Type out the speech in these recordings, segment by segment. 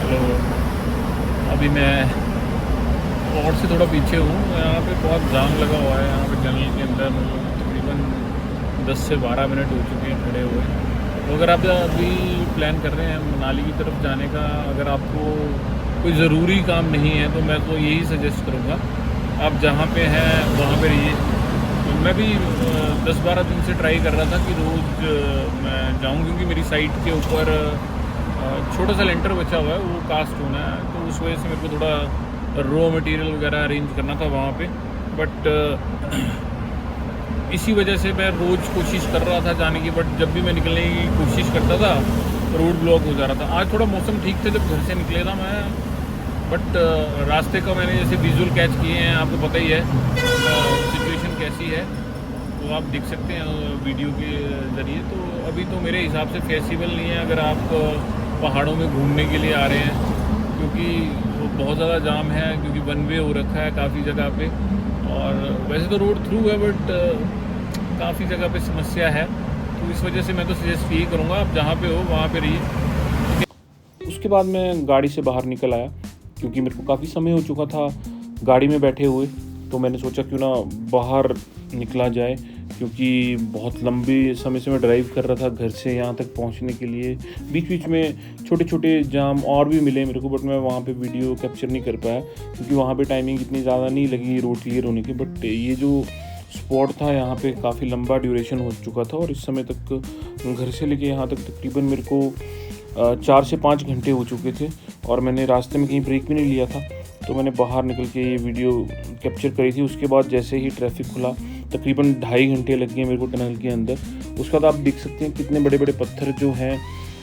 तो अभी मैं और से थोड़ा पीछे हूँ। यहाँ पे बहुत जाम लगा हुआ है। यहाँ पे टनल के अंदर तकरीबन 10 से 12 मिनट हो चुके हैं खड़े हुए। तो अगर आप अभी प्लान कर रहे हैं मनाली की तरफ जाने का, अगर आपको कोई ज़रूरी काम नहीं है तो मैं तो यही सजेस्ट करूँगा आप जहाँ पे हैं वहाँ पे रहिए। तो मैं भी 10-12 दिन से ट्राई कर रहा था कि रोज़ मैं जाऊँ, क्योंकि मेरी साइट के ऊपर छोटा सा लेंटर बचा हुआ है, वो कास्ट होना है। तो उस वजह से मेरे को थोड़ा रॉ मटेरियल वगैरह अरेंज करना था वहाँ पे। बट इसी वजह से मैं रोज़ कोशिश कर रहा था जाने की, बट जब भी मैं निकलने की कोशिश करता था रोड ब्लॉक हो जा रहा था। आज थोड़ा मौसम ठीक था जब घर से निकले था मैं, बट रास्ते का मैंने जैसे विजुअल कैच किए हैं, आपको पता ही है सिचुएशन कैसी है, तो आप देख सकते हैं वीडियो के ज़रिए। तो अभी तो मेरे हिसाब से फेसिबल नहीं है अगर आप पहाड़ों में घूमने के लिए आ रहे हैं, क्योंकि वो बहुत ज़्यादा जाम है, क्योंकि वन वे हो रखा है काफ़ी जगह पे। और वैसे तो रोड थ्रू है, बट काफ़ी जगह पे समस्या है। तो इस वजह से मैं तो सजेस्ट यही करूँगा आप जहाँ पे हो वहाँ पे रहिए। उसके बाद मैं गाड़ी से बाहर निकल आया, क्योंकि मेरे को काफ़ी समय हो चुका था गाड़ी में बैठे हुए। तो मैंने सोचा क्यों ना बाहर निकला जाए, क्योंकि बहुत लंबे समय से मैं ड्राइव कर रहा था घर से यहाँ तक पहुँचने के लिए। बीच बीच में छोटे छोटे जाम और भी मिले मेरे को, बट मैं वहाँ पे वीडियो कैप्चर नहीं कर पाया, क्योंकि वहाँ पे टाइमिंग इतनी ज़्यादा नहीं लगी रोड क्लियर होने की। बट ये जो स्पॉट था यहाँ पे काफ़ी लंबा ड्यूरेशन हो चुका था, और इस समय तक घर से लेके यहाँ तक तकरीबन मेरे को 4 से 5 घंटे हो चुके थे, और मैंने रास्ते में कहीं ब्रेक भी नहीं लिया था। तो मैंने बाहर निकल के ये वीडियो कैप्चर करी थी। उसके बाद जैसे ही ट्रैफिक खुला, तकरीबन 2.5 घंटे लग गए मेरे को टनल के अंदर। उसके बाद आप देख सकते हैं कितने बड़े बड़े पत्थर जो हैं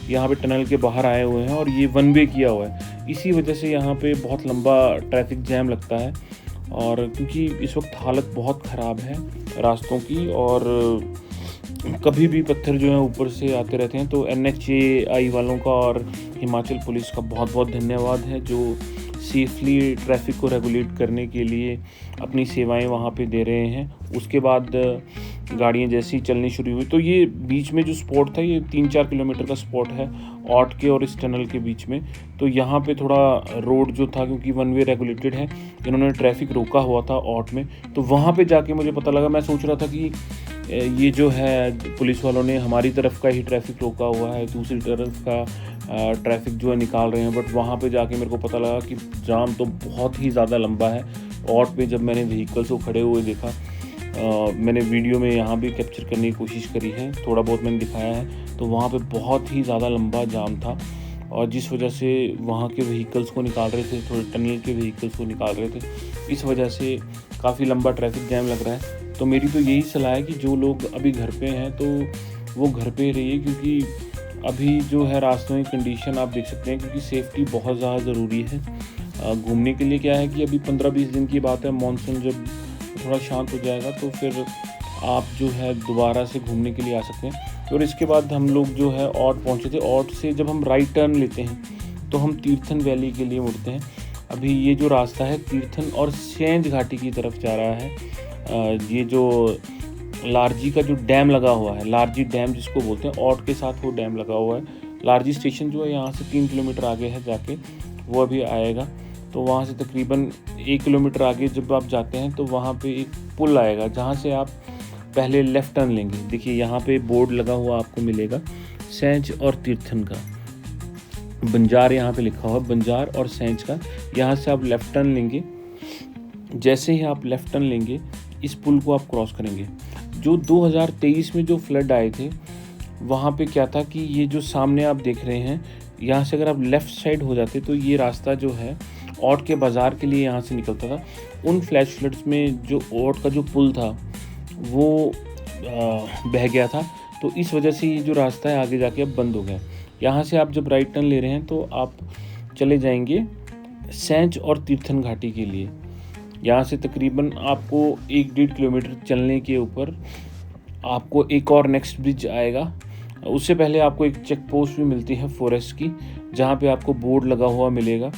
यहाँ पे टनल के बाहर आए हुए हैं, और ये वन वे किया हुआ है। इसी वजह से यहाँ पे बहुत लंबा ट्रैफिक जैम लगता है, और क्योंकि इस वक्त हालत बहुत ख़राब है रास्तों की, और कभी भी पत्थर जो हैं ऊपर से आते रहते हैं। तो NHAI वालों का और हिमाचल पुलिस का बहुत बहुत धन्यवाद है, जो सेफली ट्रैफिक को रेगुलेट करने के लिए अपनी सेवाएं वहाँ पे दे रहे हैं। उसके बाद गाड़ियाँ जैसी चलनी शुरू हुई, तो ये बीच में जो स्पॉट था ये 3-4 किलोमीटर का स्पॉट है ऑट के और इस टनल के बीच में। तो यहाँ पे थोड़ा रोड जो था, क्योंकि वन वे रेगुलेटेड है, इन्होंने ट्रैफिक रोका हुआ था ऑट में। तो वहाँ पे जाके मुझे पता लगा, मैं सोच रहा था कि ये जो है पुलिस वालों ने हमारी तरफ का ही ट्रैफिक रोका हुआ है, दूसरी तरफ का ट्रैफिक जो है निकाल रहे हैं। बट वहाँ पे जाके मेरे को पता लगा कि जाम तो बहुत ही ज़्यादा लंबा है। ऑट पे जब मैंने व्हीकल्स को खड़े हुए देखा, मैंने वीडियो में यहाँ भी कैप्चर करने की कोशिश करी है, थोड़ा बहुत मैंने दिखाया है। तो वहाँ पे बहुत ही ज़्यादा लंबा जाम था, और जिस वजह से वहाँ के व्हीकल्स को निकाल रहे थे, थोड़े टनल के व्हीकल्स को निकाल रहे थे, इस वजह से काफ़ी लंबा ट्रैफिक जैम लग रहा है। तो मेरी तो यही सलाह है कि जो लोग अभी घर पे हैं तो वो घर पे रहिए, क्योंकि अभी जो है रास्तों की कंडीशन आप देख सकते हैं, क्योंकि सेफ्टी बहुत ज़्यादा ज़रूरी है। घूमने के लिए क्या है कि अभी 15-20 दिन की बात है, मानसून जब थोड़ा शांत हो जाएगा तो फिर आप जो है दोबारा से घूमने के लिए आ सकते हैं। और इसके बाद हम लोग जो है ऑट पहुँचे थे। ऑट से जब हम राइट टर्न लेते हैं तो हम तीर्थन वैली के लिए मुड़ते हैं। अभी ये जो रास्ता है तीर्थन और सेंज घाटी की तरफ जा रहा है। ये जो लारजी का जो डैम लगा हुआ है, लारजी डैम जिसको बोलते हैं, ऑट के साथ वो डैम लगा हुआ है। लारजी स्टेशन जो है यहाँ से 3 किलोमीटर आगे है जाके, वो अभी आएगा। तो वहाँ से तकरीबन 1 किलोमीटर आगे जब आप जाते हैं तो वहाँ पे एक पुल आएगा, जहाँ से आप पहले लेफ़्ट टर्न लेंगे। देखिए यहाँ पे बोर्ड लगा हुआ आपको मिलेगा, सेंज और तीर्थन का, बंजार यहाँ पे लिखा हुआ है, बंजार और सेंज का। यहाँ से आप लेफ़्ट टर्न लेंगे। जैसे ही आप लेफ़्ट टर्न लेंगे, इस पुल को आप क्रॉस करेंगे। जो 2023 में जो फ्लड आए थे, वहाँ पे क्या था कि ये जो सामने आप देख रहे हैं, यहाँ से अगर आप लेफ़्ट साइड हो जाते तो ये रास्ता जो है ऑट के बाज़ार के लिए यहाँ से निकलता था। उन फ्लैश फ्लड्स में जो ऑट का जो पुल था वो बह गया था, तो इस वजह से ये जो रास्ता है आगे जाके अब बंद हो गया। यहाँ से आप जब राइट टर्न ले रहे हैं तो आप चले जाएंगे सेंज और तीर्थन घाटी के लिए। यहाँ से तकरीबन आपको 1-1.5 किलोमीटर चलने के ऊपर आपको एक और नेक्स्ट ब्रिज आएगा। उससे पहले आपको एक चेक पोस्ट भी मिलती है फॉरेस्ट की, जहाँ पे आपको बोर्ड लगा हुआ मिलेगा,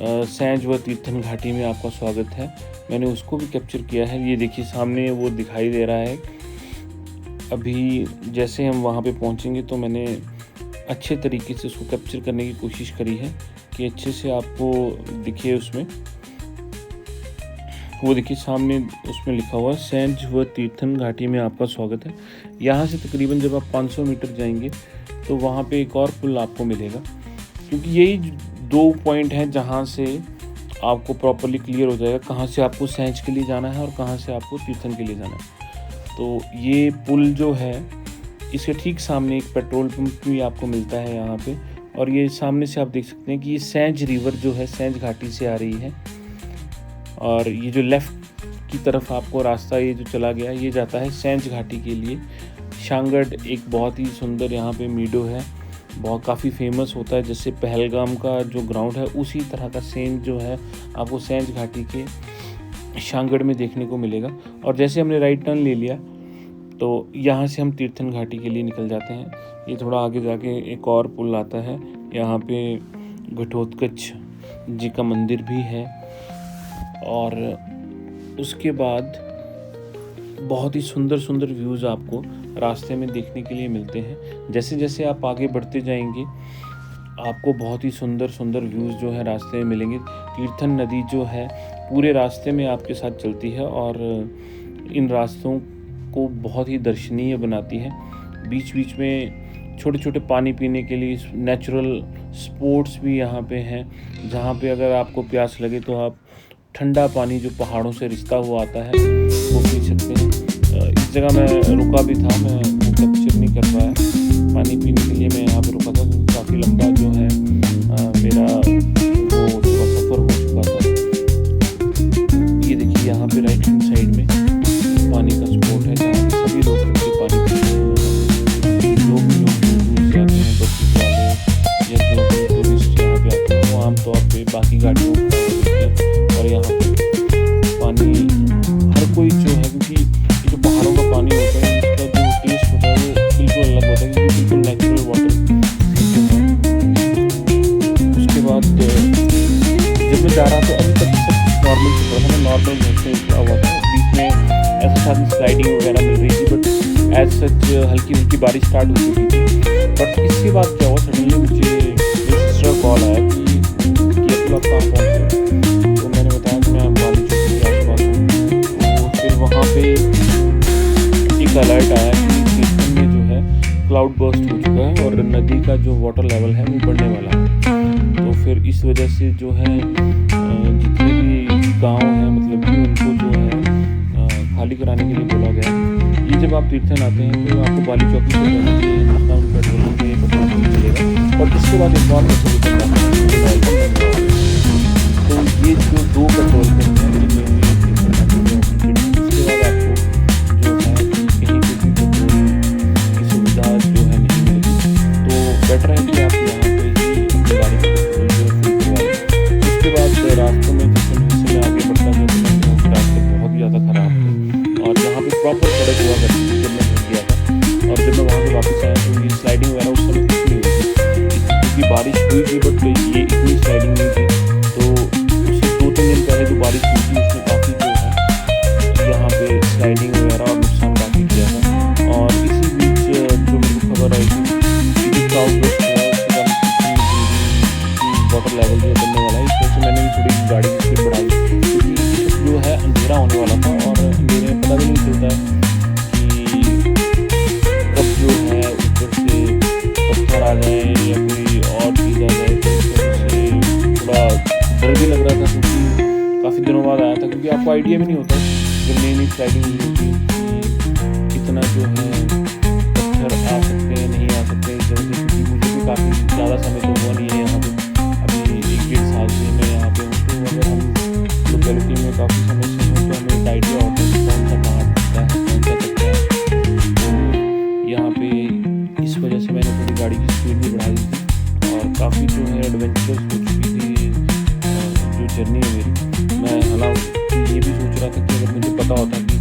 सेंज व तीर्थन घाटी में आपका स्वागत है। मैंने उसको भी कैप्चर किया है। ये देखिए सामने वो दिखाई दे रहा है। अभी जैसे हम वहाँ पे पहुँचेंगे तो मैंने अच्छे तरीके से उसको कैप्चर करने की कोशिश करी है। कि अच्छे से आपको दिखे उसमें। वो देखिए सामने उसमें लिखा हुआ सेंज व तीर्थन घाटी में आपका स्वागत है। यहाँ से तकरीबन जब आप 500 मीटर जाएंगे तो वहाँ पे एक और पुल आपको मिलेगा, क्योंकि यही 2 पॉइंट हैं जहाँ से आपको प्रॉपरली क्लियर हो जाएगा कहाँ से आपको सेंज के लिए जाना है और कहाँ से आपको तीर्थन के लिए जाना है। तो ये पुल जो है इसके ठीक सामने एक पेट्रोल पंप भी आपको मिलता है यहाँ पे, और ये सामने से आप देख सकते हैं कि ये सेंज रिवर जो है सेंज घाटी से आ रही है। और ये जो लेफ़्ट की तरफ आपको रास्ता ये जो चला गया ये जाता है सेंज घाटी के लिए। शांगड एक बहुत ही सुंदर यहाँ पे मीडो है, बहुत काफ़ी फेमस होता है, जैसे पहलगाम का जो ग्राउंड है उसी तरह का सेम जो है आपको सेंज घाटी के शांगड में देखने को मिलेगा। और जैसे हमने राइट टर्न ले लिया तो यहाँ से हम तीर्थन घाटी के लिए निकल जाते हैं। ये थोड़ा आगे जाके एक और पुल आता है, यहाँ पे घटोत्कच जी का मंदिर भी है। और उसके बाद बहुत ही सुंदर सुंदर व्यूज़ आपको रास्ते में देखने के लिए मिलते हैं। जैसे जैसे आप आगे बढ़ते जाएंगे आपको बहुत ही सुंदर सुंदर व्यूज़ जो है रास्ते में मिलेंगे। तीर्थन नदी जो है पूरे रास्ते में आपके साथ चलती है और इन रास्तों को बहुत ही दर्शनीय बनाती है। बीच बीच में छोटे छोटे पानी पीने के लिए नेचुरल स्पॉट्स भी यहाँ पे हैं, जहाँ पे अगर आपको प्यास लगे तो आप ठंडा पानी जो पहाड़ों से रिश्ता हुआ आता है वो पी सकते हैं। इस जगह मैं रुका भी था, मैं वो कैप्चर नहीं कर पाया। पानी पीने के लिए मैं यहाँ पे रुका था क्योंकि काफ़ी लंबा जो है मेरा वो सफ़र हो चुका था। ये देखिए यहाँ पे राइट हैंड साइड में पानी का स्पॉट है जहाँ पे सभी लोग मिलकर पानी पीते हैं। जो भी लोग दूर से आते हैं बसेस वाले या जो भी टूरिस्ट यहाँ पे आते हैं वो आमतौर पे बाकी गाड़ियों को और यहाँ पे पानी हर कोई जो है, क्योंकि ये जो पहाड़ों का पानी होता है इसका जो टेस्ट होता है वो बिल्कुल अलग होता है, क्योंकि बिल्कुल नेचुरल वाटर जो है। उसके बाद जब मैं जा रहा था अभी तक सब नॉर्मल चल रहा था, मैं नॉर्मल महसूस हुआ था। बीच में ऐसा साथ में स्लाइडिंग वगैरह मिल रही थी, बट एज सच हल्की हल्की बारिश स्टार्ट हो चुकी थी। बट इसके बाद क्या हुआ, सडनली मुझे मेरे सिस्टर का कॉल आया कि अब आप कहाँ पहुँचे। तो मैंने बताया कि मैं वाली चौकी के आसपास हूँ। तो फिर वहाँ पे एक अलर्ट आया कि तीर्थन में जो है क्लाउड बर्स्ट हो चुका है और नदी का जो वाटर लेवल है वो बढ़ने वाला है। तो फिर इस वजह से जो है जितने भी गांव हैं मतलब कि उनको जो है खाली कराने के लिए बोला गया है। ये जब आप तीर्थन आते हैं तो आपको बाली चौकी से जाना चाहिए, जहाँ पेट्रोल पंप मिलेगा। और इसके बाद एक और पेट्रोल पंप है, तो ये जो 2 पेट्रोल पंप हैं इसके बाद आपको जो है कहीं पे भी पेट्रोल की सुविधा जो है नहीं मिलेगी। तो बेटर है कि आप यहाँ पे ही अपनी गाड़ी का पेट्रोल जो है फुल करवाएं। उसके बाद रास्तों में जैसे मैं आगे बढ़ता गया तो रास्ते बहुत ही ज़्यादा ख़राब थे और यहाँ पे प्रॉपर सड़क हुआ करती थी जब मैं घूम गया था। और जब मैं वहाँ से वापस आया तो ये स्लाइडिंग वगैरह उस समय कुछ नहीं हुई थी, क्योंकि बारिश हुई थी बट ये इतनी स्लाइडिंग नहीं थी। तो उससे 2-3 दिन पहले जो बारिश हुई थी उसमें काफ़ी जो है यहाँ पे स्लाइडिंग वगैरह और नुकसान काफ़ी किया था। और इसी बीच जो मेरे को खबर आई थी कि क्लाउड बर्स्ट हुआ उसके कारण वाटर लेवल जो बढ़ने वाला है, इस वजह से मैंने भी थोड़ी गाड़ी की स्पीड बढ़ा दी, क्योंकि जो है अंधेरा होने वाला था और अंधेरे में पता भी नहीं चलता है कि कब जो है ऊपर से पत्थर आ जाए या कोई और चीज़ आ जाए। तो इस वजह से थोड़ा डर भी लग रहा था, क्योंकि काफ़ी दिनों बाद आया था, क्योंकि आपको आइडिया भी नहीं होता जब नई नई स्लाइडिंग हुई होती कि कितना जो है पत्थर आ सकते हैं नहीं आ सकते इस जगह से। क्योंकि मुझे भी काफ़ी ज़्यादा समय तो हुआ नहीं है यहाँ पे, अभी 1-1.5 साल से मैं यहाँ पे हूँ। तो अगर हम लोकेलिटी में काफ़ी समय से हूँ तो हमें एक आइडिया होता है कौन सा पहाड़ दिखता है कौन सा दिखता है। तो यहाँ पे इस वजह से मैंने थोड़ी गाड़ी की स्पीड भी बढ़ा दी थी और काफ़ी जो है एडवेंचरस हो चुकी थी जो जर्नी है मेरी। मैं हालांकि ये भी सोच रहा था कि अगर मुझे पता होता कि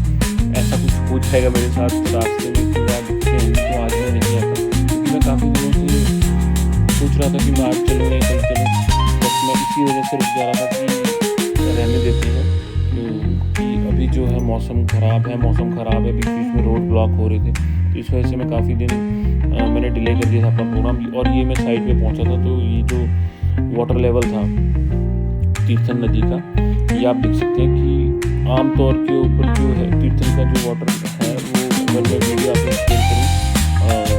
ऐसा कुछ हो जाएगा मेरे साथ तो रास्ते में कि आप दिखते हैं तो आज मैं नहीं आता, क्योंकि मैं काफ़ी दिनों से सोच रहा था कि मैं आज चलूँ या कल चलूँ। बस मैं इसी वजह से रुक जा रहा था कि रहने देते हैं कि अभी जो है मौसम ख़राब है बीच बीच में रोड ब्लॉक हो रहे थे। तो इस वजह से मैं काफ़ी दिन मैंने डिले कर दिया था अपना प्रोग्राम। और ये मैं साइड पे पहुंचा था तो ये जो वाटर लेवल था तीर्थन नदी का, ये आप देख सकते हैं कि आमतौर के ऊपर जो है तीर्थन का जो वाटर है वो, अगर मैं वीडियो आपको शेयर करूँ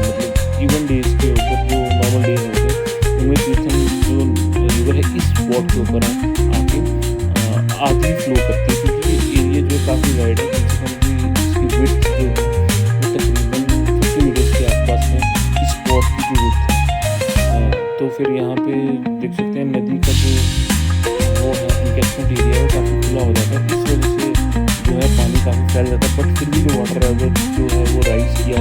मतलब इवन डेज के ऊपर जो नॉर्मल डेज होते हैं उनमें तीर्थन जो रिवर है इस स्पॉट के ऊपर आके आधी फ्लो करती है, क्योंकि ये एरिया जो काफ़ी वाइड है, इसकी विड्थ जो है वो तकरीबन 50 मीटर्स के आसपास है इस स्पॉट की जो विड्थ है। तो फिर यहाँ पे देख सकते हैं नदी का जो वो है इनकेचमेंट एरिया है वो काफ़ी खुला हो जाता है, इस वजह से जो है पानी काफ़ी फैल जाता है, बट फिर भी जो वाटर लेवल जो है वो राइज किया